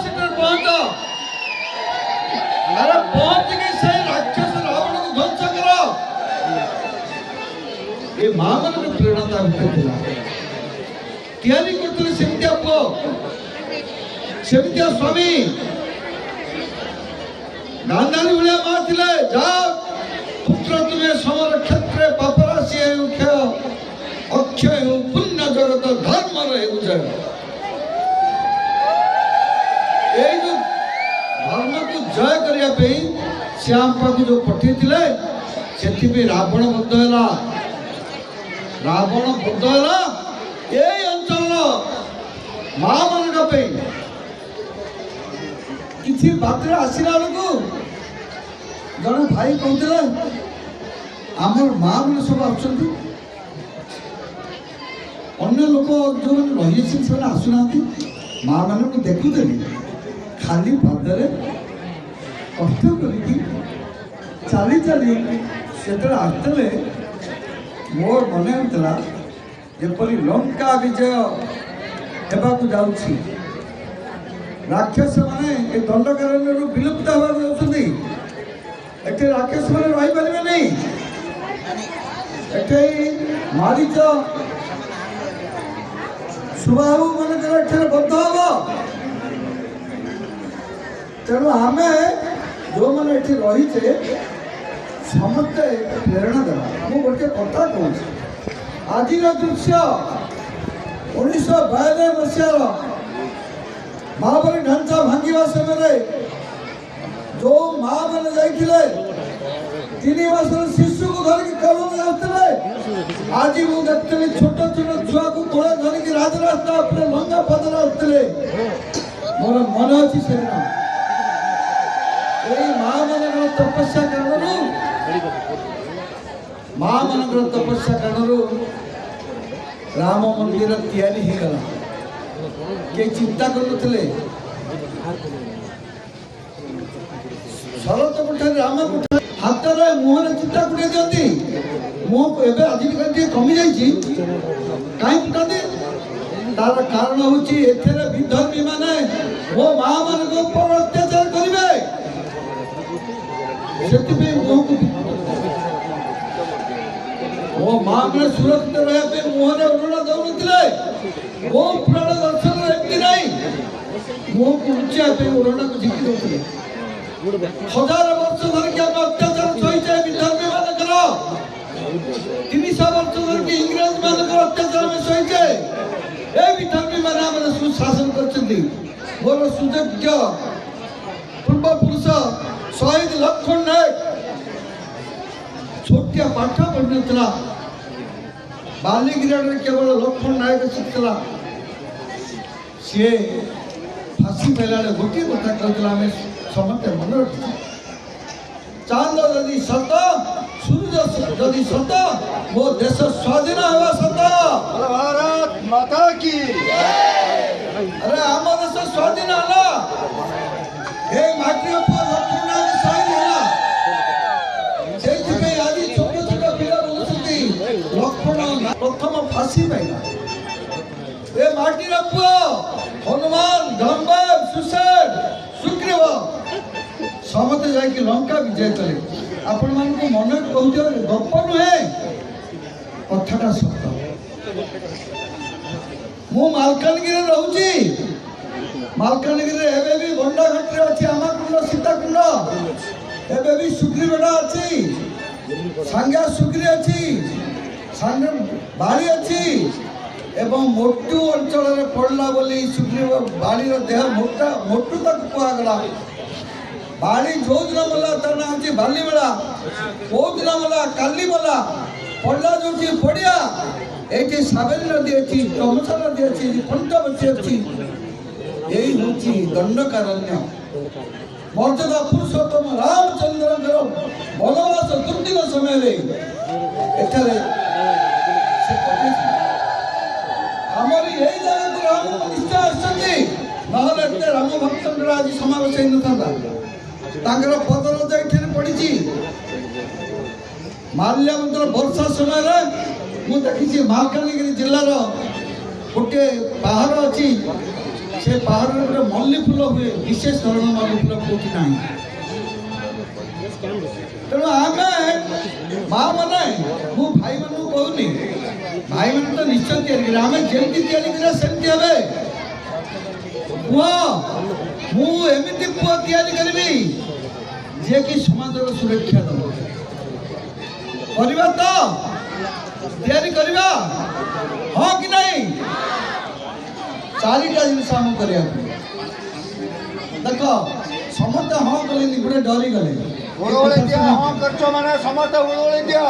ସେଠାରେ ପହଞ୍ଚ ଆରେ ପହଞ୍ଚିକି ସେଇ ରାକ୍ଷସ ରାବଣକୁ ଧ୍ୱଂସ କର ଏ ମା ମାନଙ୍କ ପ୍ରେରଣା ତା ଭିତରେ ଥିଲା ତିଆରି କରୁଥିଲେ ସେମିତିଆ ପୁଅ ସେମିତିଆ ସ୍ୱାମୀ ଗାନ୍ଧାରୀ ଭଳିଆ ମା ଥିଲେ ଯାଅ ପୁତ୍ର ତୁମେ ସମର କ୍ଷେତ୍ରରେ ପାପରାଶି ହେଉ କ୍ଷୟ ଅକ୍ଷୟ ହେଉ ପୁଣ୍ୟ ଜଗତ ଧର୍ମର ହେଉ ଜୟ ଏଇ ଯୋଉ ଧର୍ମକୁ ଜୟ କରିବା ପାଇଁ ସେ ଆମ ପାଖକୁ ଯୋଉ ପଠେଇଥିଲେ ସେଥିପାଇଁ ରାବଣ ବଦ୍ଧ ହେଲା ଏଇ ଅଞ୍ଚଳର ମା ମାନଙ୍କ ପାଇଁ କିଛି ବାଟରେ ଆସିଲା ବେଳକୁ ଜଣେ ଭାଇ କହୁଥିଲେ ଆମର ମା ମାନେ ସବୁ ଆସୁଛନ୍ତି ଅନ୍ୟ ଲୋକ ଯେଉଁମାନେ ରହିଯାଇଛନ୍ତି ସେମାନେ ଆସୁନାହାନ୍ତି ମା ମାନଙ୍କୁ ଦେଖୁଥିଲି ଖାଲି ପାଦରେ କଷ୍ଟ କରିକି ଚାଲି ସେତେବେଳେ ଆସିଥିଲେ ମୋର ମନେ ହେଉଥିଲା ଯେପରି ଲଙ୍କା ବିଜୟ ହେବାକୁ ଯାଉଛି ରାକ୍ଷସ ମାନେ ଏ ଦଣ୍ଡକାରଣ୍ୟରୁ ବିଲୁପ୍ତ ହେବାକୁ ଯାଉଛନ୍ତି ଏଠି ରାକ୍ଷସ ମାନେ ରହିପାରିବେ ନାହିଁ ଏଠି ମାରିଚ ସୁବାହୁ ମାନଙ୍କର ଏଠାରେ ବଦ୍ଧ ହବ ତେଣୁ ଆମେ ଯେଉଁମାନେ ଏଠି ରହିଛେ ସମସ୍ତେ ପ୍ରେରଣା ଦେବା ମୁଁ ଗୋଟିଏ କଥା କହୁଛି ଆଜିର ଦୃଶ୍ୟ 1992 ମସିହାର ମହାବଳୀ ଢାଞ୍ଚା ଭାଙ୍ଗିବା ସମୟରେ ଯେଉଁ ମା ମାନେ ଯାଇଥିଲେ 3 ମାସର ଶିଶୁକୁ ଧରିକି କଲୋନି ଆସୁଥିଲେ ଆଜି ମୁଁ ଦେଖୁଥିଲି ଛୋଟ ଛୁଆକୁ କୋଳେ ଧରିକି ରାଜରାସ୍ତା ଉପରେ ଲଙ୍ଗା ପାଦରେ ଆସୁଥିଲେ ମୋର ମନେ ଅଛି ସେଦିନ ଏଇ ମା ମାନଙ୍କର ତପସ୍ୟା କାରଣରୁ ରାମ ମନ୍ଦିର ତିଆରି ହେଇଗଲା କେହି ଚିନ୍ତା କରୁନଥିଲେ ଶରତ କୋଠାରୀ ରାମ କୋଠାରୀ ହାତରେ ମୁହଁରେ ଚିତା କୁଟେଇ ଦିଅନ୍ତି। ମୁହଁ ଏବେ ଆଜିକାଲି ଟିକେ କମିଯାଇଛି। କାହିଁ କୁଟନ୍ତି? ତାର କାରଣ ହେଉଛି ଏଥିରେ ବିଧର୍ମୀ ମାନେ ମୋ ମା ମାନଙ୍କ ଉପରେ ଅତ୍ୟାଚାର କରିବେ। ସେଥିପାଇଁ ମୁହଁକୁ ମୋ ମା ମାନେ ସୁରକ୍ଷିତ ରହିବା ପାଇଁ ମୁହଁରେ ଓଢ଼ଣା ଦଉନଥିଲେ। ମୋ ପୁରାଣ ଦର୍ଶନରେ ଏମିତି ନାହିଁ। ମୁହଁକୁ ଲୁଚିବା ପାଇଁ ଓଢ଼ଣାକୁ ଝିକି ଦଉଥିଲେ। 1000 ବର୍ଷ ଧରିକି ଆମେ ଅତ୍ୟାଚାର ସହିଛେ ବିଧର୍ମୀ ମାନଙ୍କର। 300 ବର୍ଷ ଧରିକି ଇଂରେଜ ମାନଙ୍କର ଅତ୍ୟାଚାର ଆମେ ସହିଛେ। ଏ ବିଧର୍ମୀ ମାନେ ଆମର ସୁଶାସନ କରିଛନ୍ତି। ମୋର ସୁଯୋଗ୍ୟ ପୂର୍ବପୁରୁଷ ଶହୀଦ ଲକ୍ଷ୍ମଣ ନାୟକ ଛୋଟିଆ ପାଠ ପଢ଼ିନଥିଲା। ବାଲିଗ୍ରାଡ଼ରେ କେବଳ ଲକ୍ଷ୍ମଣ ନାୟକ ଶିଖିଥିଲା। ସିଏ ଫାଶୀ ପାଇଲା ବେଳେ ଗୋଟିଏ କଥା କହିଥିଲା, ଆମେ ସମସ୍ତେ ମନେ ରଖିଛୁ। ଚାନ୍ଦ ଯଦି ସତ, ସୂର୍ଯ୍ୟ ଯଦି ସତ, ମୋ ଦେଶ ସ୍ୱାଧୀନ ହେବା ସତ। ଭାରତ ମାତା କି ଆରେ ଆମ ଦେଶ ସ୍ୱାଧୀନ ହେଲା। ଏ ମାଟିର ପୁଅ ଲକ୍ଷ୍ମଣ ନାୟକ ଶହୀଦ ହେଲା। ସେଇଥିପାଇଁ ଆଜି ଛୋଟ ଛୋଟ ପିଲା ବୁଲୁଛନ୍ତି। ଲକ୍ଷ୍ମଣ ପ୍ରଥମ ଫାଶୀ ପାଇଲା। ଏ ମାଟିର ପୁଅ ହନୁମାନ, ଧର୍ମେନ୍ଦ୍ର, ସୁଷେଣ, ସୁଗ୍ରୀବ ସମସ୍ତେ ଯାଇକି ଲଙ୍କା ବିଜୟ କଲେ। ଆପଣମାନଙ୍କୁ ମନେ କହୁଛ ଗପ ନୁହେଁ, କଥାଟା ସତ। ମୁଁ ମାଲକାନଗିରିରେ ରହୁଛି। ମାଲକାନଗିରିରେ ଏବେ ବି ବଣ୍ଡାଘାଟରେ ଅଛି ଆମକୁଣ୍ଡ, ସୀତାକୁଣ୍ଡ। ଏବେ ବି ସୁଗ୍ରୀବେଡ଼ା ଅଛି, ସାଙ୍ଗା ସୁଗ୍ରୀ ଅଛି, ସାଙ୍ଗେ ବାଳି ଅଛି। ଏବଂ ମୋଟୁ ଅଞ୍ଚଳରେ ପଡ଼ିଲା ବୋଲି ସୁଗ୍ରୀବ ବାଳିର ଦେହ ମୋଟୁ ତାକୁ କୁହାଗଲା। ବାଳି ଯୋଉଦିନ ମଲା ତା ନାଁ ହେଉଛି ବାଲିମେଳା। କୋଉଦିନ ମଲା କାଲି ମଲା। ପଡ଼ିଲା ଯୋଉଠି ପଡ଼ିଆ, ଏଇଠି ସାବେରୀ ନଦୀ ଅଛି, ତମସା ନଦୀ ଅଛି, ପଞ୍ଚବତୀ ଅଛି। ଏଇ ହେଉଛି ଦଣ୍ଡକାରଣ୍ୟ। ମର୍ଯ୍ୟାଦା ପୁରୁଷୋତ୍ତମ ରାମଚନ୍ଦ୍ରଙ୍କର ବନବାସ ଦୁର୍ଦିନ ସମୟରେ ଏଠାରେ ସେ ଆମର ଏଇ ଜାଗାକୁ ରାମ ନିଶ୍ଚୟ ଆସିଛନ୍ତି। ନହେଲେ ଏତେ ରାମ ଭକ୍ତଙ୍କର ଆଜି ସମାବେଶ ହେଇନଥାନ୍ତା। ତାଙ୍କର ପଦରଜ ଏଠାରେ ପଡ଼ିଛି। ମାଲ୍ୟାବନ୍ତର ବର୍ଷା ସମୟରେ ମୁଁ ଦେଖିଛି ମାଲକାନଗିରି ଜିଲ୍ଲାର ଗୋଟିଏ ପାହାଡ଼ ଅଛି। ସେ ପାହାଡ଼ରେ ଗୋଟେ ମଲ୍ଲି ଫୁଲ ହୁଏ, ବିଶେଷ ଧରଣ ମଲ୍ଲି ଫୁଲ କୋଉଠି ନାହିଁ। ତେଣୁ ଆମେ ମା ମାନେ, ମୁଁ ଭାଇମାନଙ୍କୁ କହୁନି, ଭାଇମାନେ ତ ନିଶ୍ଚୟ ତିଆରି କରିବେ। ଆମେ ଯେମିତି ତିଆରି କରିବା ସେମିତି ହେବେ। ପୁଅ, ମୁଁ ଏମିତି ପୁଅ ତିଆରି କରିବି ଯିଏକି ସମାଜର ସୁରକ୍ଷା ଦେବ। କରିବା ତ? ତିଆରି କରିବା, ହଁ କି ନାହିଁ? 4ଟା ଜିନିଷ ଆମକୁ କରିବାକୁ। ଦେଖ, ସମସ୍ତେ ହଁ କଲେନି, ଗୋଟେ ଡରିଗଲେ। ଉଳୁଳି ଦିଅ, ହଁ କରୁଛ ମାନେ ସମସ୍ତେ ଉଳୁଳି ଦିଅ।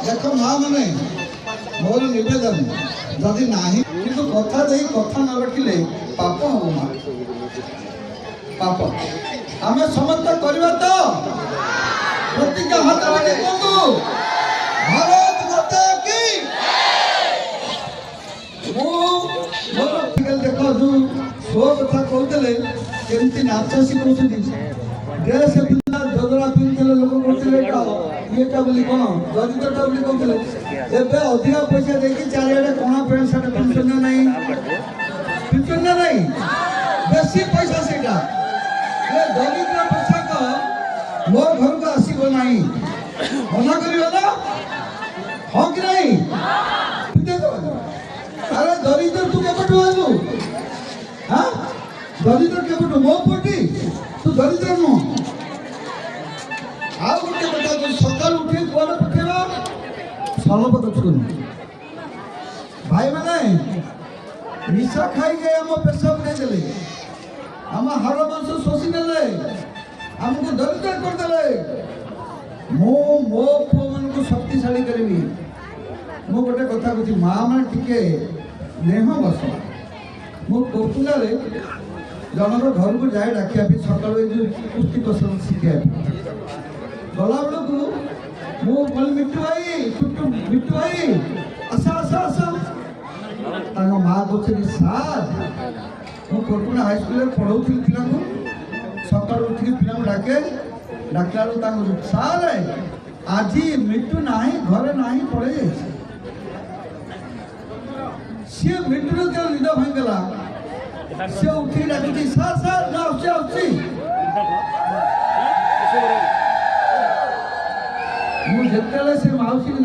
ଦେଖ ମା ମାନେ, ମୋର ନିବେଦନ, ଯଦି ନାହିଁ କିନ୍ତୁ କଥା ଦେଇ କଥା ନ ରଖିଲେ ପାପ ହବ। ମା ପାପ। ଆମେ ସମସ୍ତେ କରିବା ତ? ପ୍ରତିଜ୍ଞା ହାତ ବାଡ଼ି କୁହନ୍ତୁ, ଭାରତ ମାତା କି। ଦେଖ, ଯୋଉ ଶୋ କଥା କହୁଥିଲେ, କେମିତି ନାଚ ଶିଖଉଛନ୍ତି। ଡ୍ରେସ୍ ପିନ୍ଧିଲା, ଯୋଜନା ପିନ୍ଧିଥିଲେ, ଲୋକ କହୁଥିଲେ ଇଏଟା ବୋଲି କ'ଣ ଦରିଦ୍ରଟା ବୋଲି କହୁଥିଲେ। ଏବେ ଅଧିକା ପଇସା ଦେଇକି ଚାରିଆଡ଼େ କ'ଣ ପ୍ୟାଣ୍ଟ ସାର୍ଟ ପିନ୍ଧୁଛନ୍ତି ନା ନାହିଁ? ପିନ୍ଧୁଛନ୍ତି ନା ନାହିଁ? ବେଶୀ ପଇସା ସେଇଟା। ଦରିଦ୍ର ପୋଷାକ ମୋ ଘରକୁ ଆସିବ ନାହିଁ। ମନା କରିବ ନା? ହଁ କି ନାହିଁ? ଆରେ ଦରିଦ୍ର ତୁ କେବେଠୁ ହେଲୁ? ଦରିଦ୍ର କେବେଠୁ? ମୋ ପୁଅଟି ତୁ ଦରିଦ୍ର ନୁହଁ। ଆଉ ଗୋଟେ କଥା, ସକାଳୁ ଉଠି କୁଆଡ଼େ ପଠେଇବା? ସଲପଦ ଛୁନି। ଭାଇମାନେ ନିଶା ଖାଇକି ଆମ ପେଶ ଉଠେଇ ଦେଲେ, ଆମ ହାଡ଼ ମାଂସ ଶୋଷି ନେଲେ, ଆମକୁ ଦରିଦ୍ର କରିଦେଲେ। ମୁଁ ମୋ ପୁଅମାନଙ୍କୁ ଶକ୍ତିଶାଳୀ କରିବି। ମୁଁ ଗୋଟେ କଥା କହୁଛି, ମା ମାନେ ଟିକେ ନେହ ବସ। ମୁଁ କୋକୁଲାରେ ଜଣଙ୍କ ଘରକୁ ଯାଏ ଡାକିବା ପାଇଁ, ସକାଳୁ ଏଇ ଯେଉଁ କୁସ୍ତି କସରତ ଶିଖିବା ପାଇଁ। ଗଲାବେଳକୁ ମୁଁ କହିଲି, ମିଟୁ ଭାଇ, ମିଟୁ ଭାଇ ଆସ ଆସ ଆସ। ତାଙ୍କ ମା କହୁଛନ୍ତି, ସାର୍ ମୁଁ କୋରକୁଣ୍ଡା ହାଇସ୍କୁଲରେ ପଢ଼ଉଥିଲି ପିଲାଙ୍କୁ ସକାଳୁ ଉଠିକି ପିଲାଙ୍କୁ ଡାକେ ଡାକିଲା ବେଳକୁ ତାଙ୍କୁ ସାର୍ ଆଜି ମିଟୁ ନାହିଁ ଘରେ ନାହିଁ ପଳେଇ ଯାଇଛି ସିଏ ମିଟୁର ଯେତେବେଳେ ନିଦ ଭାଙ୍ଗିଗଲା ସିଏ ଉଠିକି ଡାକୁଛି ସାର୍ ସାର୍ ନା ଆସୁଛି ଆସୁଛି ମୁଁ ଯେତେବେଳେ ସେ ମାଉସୀକି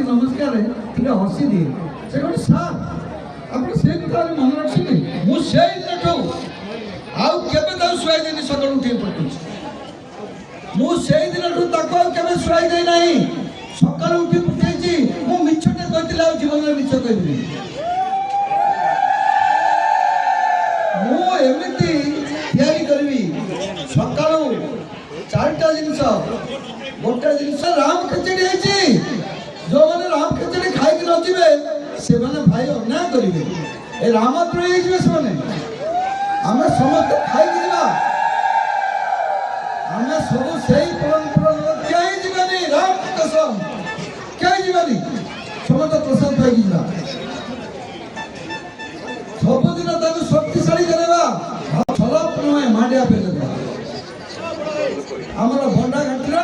ନମସ୍କାର ଟିକେ ହସି ଦିଏ ସେ କହିଲେ ସାର୍ ଆପଣ ସେ କଥା ମନେ ରଖିଛନ୍ତି ମୁଁ ସେଇ ଦିନଠୁ ଆଉ କେବେ ତାକୁ ଶୁଆଇ ଦେଇନି ସକାଳୁ ଉଠିକି ପଠଉଛି ମୁଁ ସେଇ ଦିନଠୁ ତାକୁ ଆଉ କେବେ ଶୁଆଇ ଦେଇ ନାହିଁ ସକାଳୁ ଉଠି ପଠେଇଛି ମୁଁ ମିଛଟେ କହିଥିଲି ଆଉ ଜୀବନରେ ମିଛ କହିବିନି ମୁଁ ଏମିତି ତିଆରି କରିବି ସକାଳୁ 4ଟା ଜିନିଷ ଗୋଟେ ଜିନିଷ ରାମ ଖେଚେଡି ହେଇଛି ଯୋଉମାନେ ରାମ ଖେଚେଡି ଖାଇକି ନଯିବେ ସେମାନେ ଭାଇ ଅନ୍ୟାୟ କରିବେ ଏ ରାମଦ୍ରୋହୀ ହେଇଯିବେ ସେମାନେ ଆମେ ସମସ୍ତେ ଖାଇକି ଯିବା ଆମେ ସବୁ ସେଇ ପରମ୍ପରା କେହି ଯିବାନି ରାମ କସମ କେହି ଯିବାନି ସମସ୍ତେ ପ୍ରସାଦ ପାଇକି ଯିବା ସବୁଦିନ ତାକୁ ଶକ୍ତିଶାଳୀ କରିବା ସଲପ ନୁହେଁ ମାଣ୍ଡିଆ ପେଦେବା ଆମର ଭଣ୍ଡା ଘାଟିର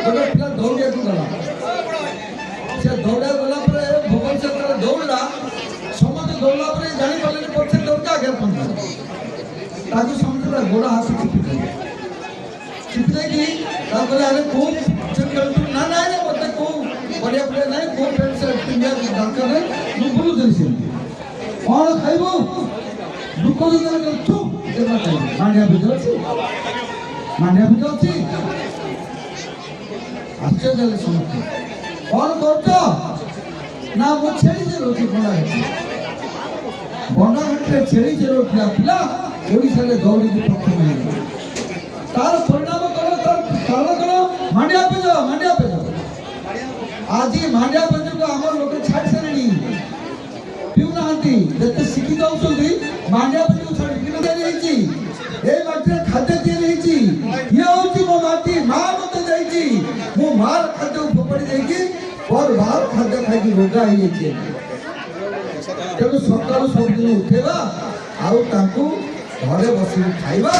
ଗୋଟେ ପିଲା ଦୌଡ଼ିବାକୁ ଗଲା ସେ ଦୌଡ଼ିବାକୁ ଗଲା ପରେ ଭୁବନେଶ୍ୱର ଦୌଡ଼ିଲା ସମସ୍ତେ ଦୌଡ଼ିଲା ପରେ ଜାଣିପାରିଲେନି ପଛରେ ଦୌଡ଼ିକା ଆଗରେ ପହଞ୍ଚିଲା ତାକୁ ସମସ୍ତେ ଗୋଡ଼ ହାତ ଚିପି ଦେଇକି ତାକୁ କହିଲେ ଆରେ କୋଉ ଖେଳୁଛୁ ନା ନାଇଁ ମୋତେ କୋଉ ବଢ଼ିଆ ପଡ଼ିଆ ନାହିଁ କୋଉ ପ୍ୟାଣ୍ଟ ସାର୍ଟ ପିନ୍ଧିବା ଦରକାର ନାହିଁ ମୁଁ ବୁଲୁଥିଲି ସେମିତି କ'ଣ ଖାଇବୁ ଦୁଃଖ ମାଣ୍ଡିଆ ଭିଜ ଅଛି ଆଶ୍ଚର୍ଯ୍ୟ ହେଲେ ସମସ୍ତେ କ'ଣ କରୁଛ ନା ମୁଁ ଛେଳି ଚେରଉଛି ବଣ୍ଡାଘାଟିରେ ଛେଳି ଚେରଉଥିଲା ପିଲା ଓଡ଼ିଶାରେ ଦୌଡ଼ିକି ପ୍ରଥମେ ତାର ପରିଣାମ କଣ ତାର କାରଣ କଣ ମାଣ୍ଡିଆ ପେଜ ଆଜି ମାଣ୍ଡିଆ ପେଜକୁ ଆମର ଲୋକ ଛାଡ଼ି ସାରିଲେଣି ପିଉନାହାନ୍ତି ଯେତେ ଶିକ୍ଷିତ ହେଉଛନ୍ତି ମାଣ୍ଡିଆ ପେଜକୁ ଛାଡ଼ି ତିଆରି ହେଇଛି এই মাটির খাদ্য ତିଆରି ହେଇଛି ଇଏ ହେଉଛି ମୋ ମାଟି ମା ମୋତେ ଦେଇଛି ମୁଁ ମାର ଖାଦ୍ୟକୁ ଫୋପାଡ଼ି ଦେଇକି ମୋର ବାହାର ଖାଦ୍ୟ ଖାଇକି ରୋଗା ହେଇଯାଇଛି ତେଣୁ ସକାଳୁ ସବୁଦିନ ଉଠେଇବା ଆଉ ତାଙ୍କୁ ଘରେ ବସିକି ଖାଇବା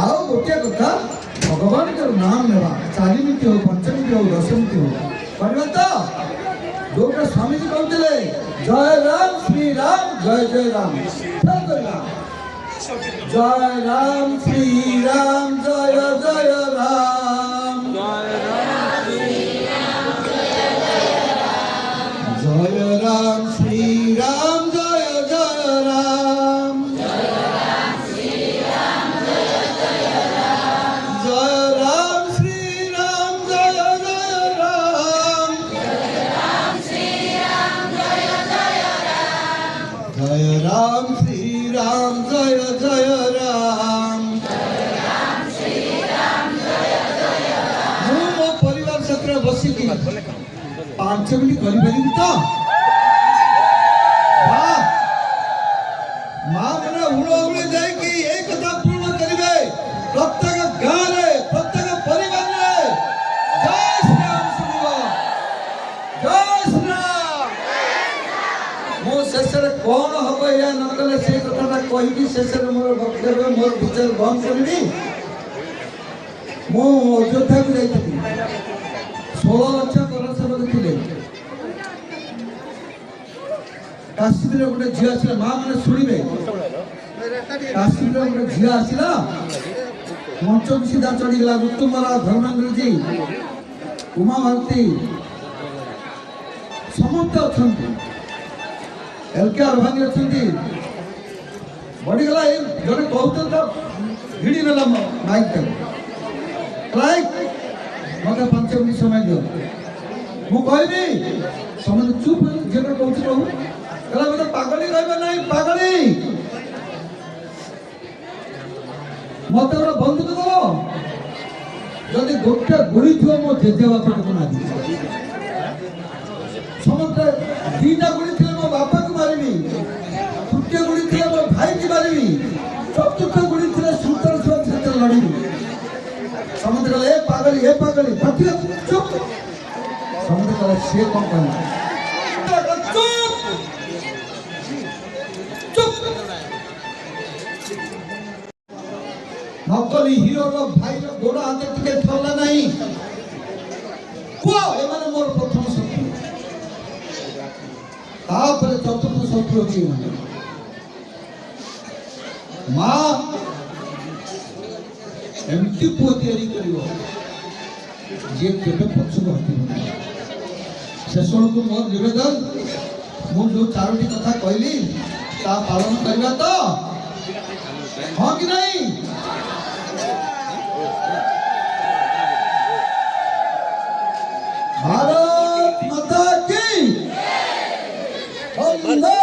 ଆଉ ଗୋଟିଏ କଥା ଭଗବାନଙ୍କର ନାମ ନେବା 4 ମିନିଟ୍ ହଉ 5 ମିନିଟ୍ ହଉ 10 ମିନିଟ୍ ହଉ କରିବା ତ ଯୋଉଟା ସ୍ୱାମୀଜୀ କହୁଥିଲେ ଜୟ ରାମ ଶ୍ରୀରାମ ଜୟ ଜୟ ରାମ କରିବା জয় রাম শ্রী রাম জয় জয় রাম জয় রাম শ্রী রাম জয় জয় রাম জয় রাম শ্রী রাম জয় জয় রাম জয় রাম শ্রী রাম জয় জয় রাম জয় রাম শ্রী রাম জয় জয় রাম ମୁଁ ମୋ ପରିବାର ସାଥିରେ ବସିକି 5 ମିନିଟ୍ କରିପାରିବି ତ ମା ମାନେ ହୁଳହୁଳି ଯାଇକି এই କଥା ପୂର୍ଣ୍ଣ କରିବେ ପ୍ରତ୍ୟେକ ଗାଁରେ ପ୍ରତ୍ୟେକ ପରିବାରରେ ଜୟ ଶ୍ରୀରାମ ଶୁଣିବ ଜୟ ଶ୍ରୀରାମ ମୁଁ ଶେଷରେ କ'ଣ ହବ ଏହା ନ କଲେ ସେଇ କଥାଟା କହିକି ଶେଷରେ ମୋର ବକ୍ତବ୍ୟ ମୋର ବିଚାର ବନ୍ଦ କରିବି ମୁଁ ଅଯୋଧ୍ୟାକୁ ଯାଇଥିଲି 16 ଲକ୍ଷ କଳସବଦ ଥିଲେ କାଶ୍ମୀରରେ ଗୋଟେ ଝିଅ ଆସିଲା ମା ମାନେ ଶୁଣିବେ କାଶ୍ମୀରରେ ଗୋଟେ ଝିଅ ଆସିଲା ମଞ୍ଚକୁ ସିଧା ଚଢ଼ିଗଲା ଋତୁମରା ଧର୍ମେନ୍ଦ୍ରଜୀ ଉମା ଭାରତୀ ସମସ୍ତେ ଅଛନ୍ତି ଏଲକେ ଅରଭାଙ୍ଗୀ ଅଛନ୍ତି ବଢିଗଲା ଏ ଜଣେ କହୁଥିଲେ ତ ଭିଡ଼ି ନେଲା ମାଇକ୍ ମତେ 5 ମିନିଟ୍ ସମୟ ଦିଅ ମୁଁ କହିବି ସମସ୍ତେ ଚୁପ୍ ଝିଅଟା କହୁଛି କହୁ କହିଲା ମତେ ପାଗଳି କହିବେ ନାହିଁ ପାଗଳି ମତେ ଗୋଟେ ବନ୍ଧୁକ ଦବ ଯଦି ଗୋଟେ ଗୁଳି ଥିବ ମୋ ଜେଜେବାପାକୁ ମାରିବି ସମସ୍ତେ 2ଟା ଗୁଳି ଥିଲେ ମୋ ବାପାକୁ ମାରିବି ତୃତୀୟ ଗୁଳି ଥିଲେ ମୋ ଭାଇକି ମାରିବି ଚତୁର୍ଥ ଗୁଳି ଥିଲେ ସୁତର ସହିତ ଲଢ଼ିବି ସମସ୍ତେ କହିଲେ ଏ ପାଗଳି ପାଟିରେ ଚୁପ୍ ସମସ୍ତେ କହିଲେ ସିଏ କ'ଣ କହିଲା ଚୁପ୍ ନକଲି ହିରୋର ଭାଇର ଗୋଡ଼ ହାତ ଟିକେ ଥରିଲା ନାହିଁ କୁହ ଏମାନେ ମୋର ପ୍ରଥମ ଶତ୍ରୁ ତାପରେ ଚତୁର୍ଥ ଶତ୍ରୁ ଅଛି ଏମାନେ ମା ଏମିତି ପୁଅ ତିଆରି କରିବ ଯିଏ କେବେ ପଛକୁ ହଟିବ ନାହିଁ ଶେଷକୁ ମୋର ନିବେଦନ ମୁଁ ଯେଉଁ 4ଟି କଥା କହିଲି ତା ପାଳନ କରିବା ତ ହଁ କି ନାହିଁ भारत माता की वंदे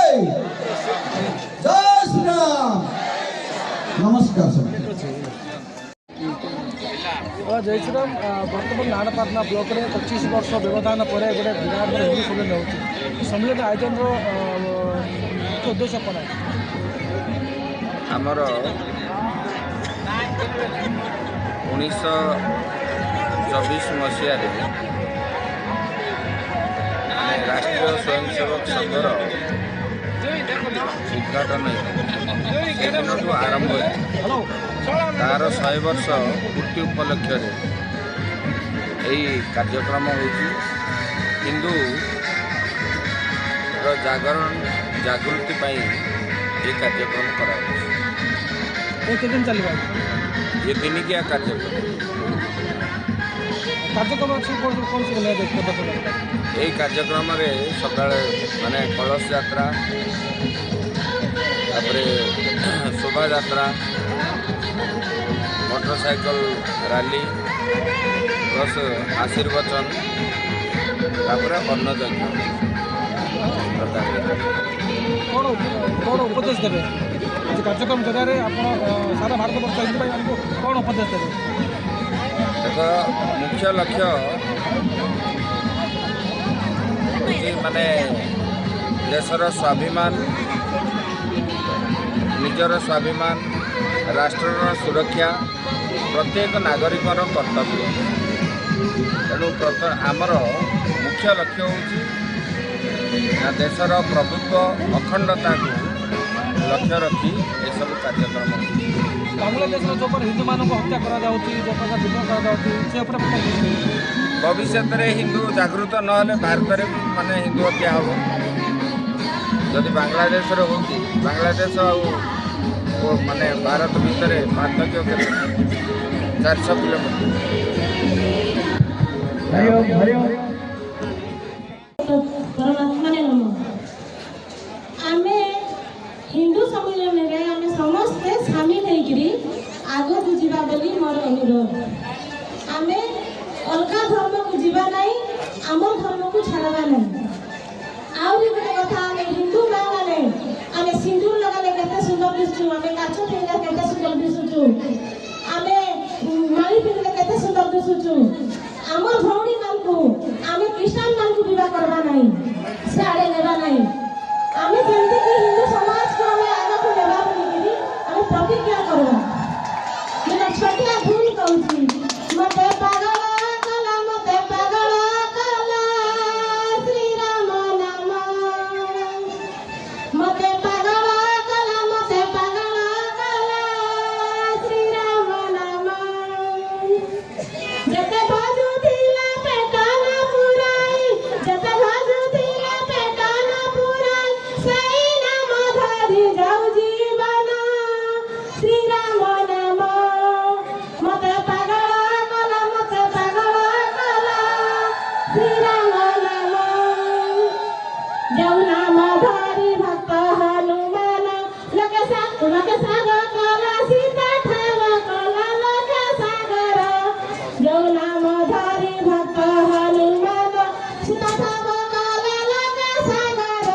जय श्री राम नमस्कार सर जय श्रीराम बर्तमान नाड़पाटना ब्लॉक में 25 वर्ष व्यवधान पर गोटे विराट हिंदू सम्मेलन हो सम्मेलन आयोजन मुख्य उद्देश्य कौन आमर 1924 मसीह राष्ट्रीय स्वयंसेवक संघर उद्घाटन सेदिन आरंभ तार 100 वर्ष पूर्ति उपलक्ष्य यही कार्यक्रम हो हिंदू जागरण जागृति ये कार्यक्रम करा चलिए ये दिनिकिया कार्यक्रम कार्यक्रम अच्छी कौन सी यही कार्यक्रम सका माने कलश यात्रा शोभा यात्रा मोटरसाइकल रैली प्लस आशीर्वचन अन्न यज्ञ कौन उपदेश देवे कार्यक्रम जरिए आप सारा भारत वर्ष हिंदू कौन उपदेश देवे देख मुख्य लक्ष्य माने देशर स्वाभिमान निजर स्वाभिमान राष्ट्रर सुरक्षा प्रत्येक नागरिकर कर्तव्य तेणु आमर मुख्य लक्ष्य हूँ देशर प्रभुत्व अखंडता को लक्ष्य रखी ये सब कार्यक्रम बांग्लादेश जो हिंदू मान हत्या करा भविष्य में हिंदू जागृत नहले भारत में माने हिंदू हत्या हम जदि बांग्लादेश बांग्लादेश माने भारत भितर पार्थक्य 400 किलोमीटर हिंदू सम्मेलन में आम समस्ते सामिल होकर आगे को जीवा बोली मोर अनुरोध आम अलग धर्म को जीवा नहीं आम धर्म को छाड़वा नहीं आउरी गोटे कथा आम हिंदू माँ मैंने आम सिंदूर लगाले केते सुंदर दिसुचु आम काछ पिंधले केते सुंदर दिसुचु आम माली पिंधले केते सुंदर दिसुचु आमर भौणी मान को आम क्रिश्चियन मान को विवाह करवा नहीं साड़े लेवा नहीं आम जमती कि हिंदू समाज को आम आगे को लेवा बोलिकी आम प्रतिज्ञा करवा मैं छोटिया भूल कहूँ मते पागल कला श्री राम नाम मते पागल कला श्री राम नाम जते बाजू थिला पेटा ना पुराई जते बाजू थिला पेटा ना पुराई सही नाम धरि जाऊ जीवन श्री राम नाम मते पागल कला श्री राम नाम जाऊ नाम धरि भक्त हनुमान लोके सागर कला सीता ठाव कला लोके सागर जाऊ नाम धरि भक्त हनुमान सीता ठाव कला लोके सागर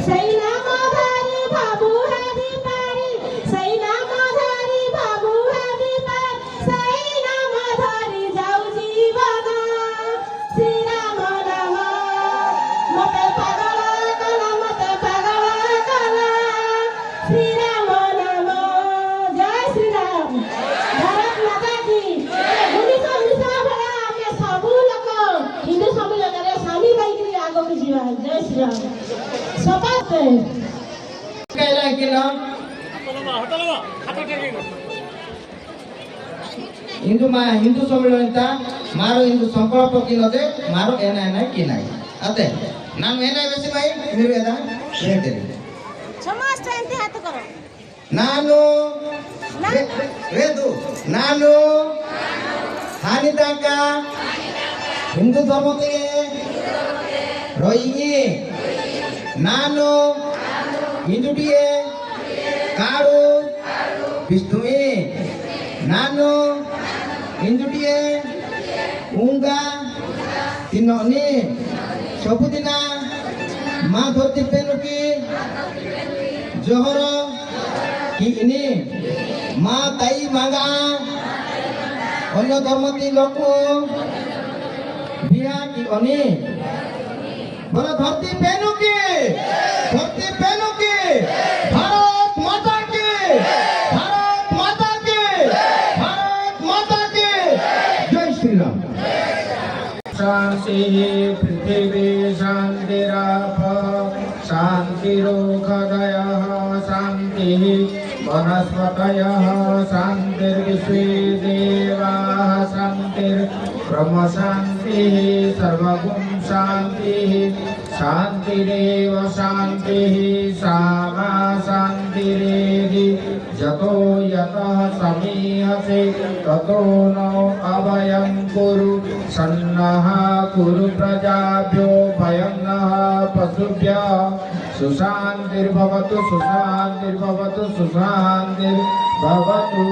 सही नाम धरि बाबू हरि पारी सही नाम धरि बाबू हरि पारी सही नाम धरि जाऊ जीवन श्री राम नाम मते पागल कला श्री राम नाम जय श्री राम भारत माता की 1919 भला आम सबू लोक हिंदू सम्मेलन में सामिल होकर आगे को जीवा जय श्री राम सपाते कहला कि नाम ಹಿಂದೂ ಸಮ್ಮೇಳನ ಮಾರೋ ಹಿಂದೂ ಸಂಕಲ್ಪ ಕಿನ್ನೋದೆ ಮಾರೋ ಏನ ಕಿನಾಯಿ ಅದೇ ನಾನು ಏನ ಬೇಸಿ ಮೈ ನೀವು ಅದ ಹೇಳ್ತೀರಿ ಸಮಸ್ತ ಅಂತ ಹಾತು ಕರೋ ನಾನು ವೇದು ನಾನು ಹಾನಿದಾಕ ಹಿಂದೂ ಧರ್ಮಕ್ಕೆ ರೊಯ್ಯಿ ನಾನು ಹಿಂದುಟಿಯೇ ಕಾಡು ವಿಷ್ಣುವೆ ನಾನು ಹಿಂದುಟಿಯೇ ಉಂಗ ತಿನ್ನೋನಿ ସବୁଦିନ ମା ଧରତି ପେନୁକି ଜହର କି ଇନି ମା ତାଇ ମାଗା ଅନ୍ୟ ଧର୍ମତି ଲୋକ বিয়া কি অনি বলো ধরতি পেনুকি ভারত মাতা কি ভারত মাতা কি ভারত মাতা কি জয় শ্রীরাম शांति पृथिवी शांतिराप शांतिरोषधयः शांति वनस्पतयः शांतिर्विश्वे देवाः शांतिर्ब्रह्म शांतिः सर्वगुण शांतिः शांतिरेव शांतिः सामा शांतिरेधि जतो यतः समीहसे ततो नो अभयं कुरु सन्नः कुरु प्रजाभ्यो भयं नः पशुभ्यः सुशान्तिर्भवतु सुशान्तिर्भवतु सुशान्तिर्भवतु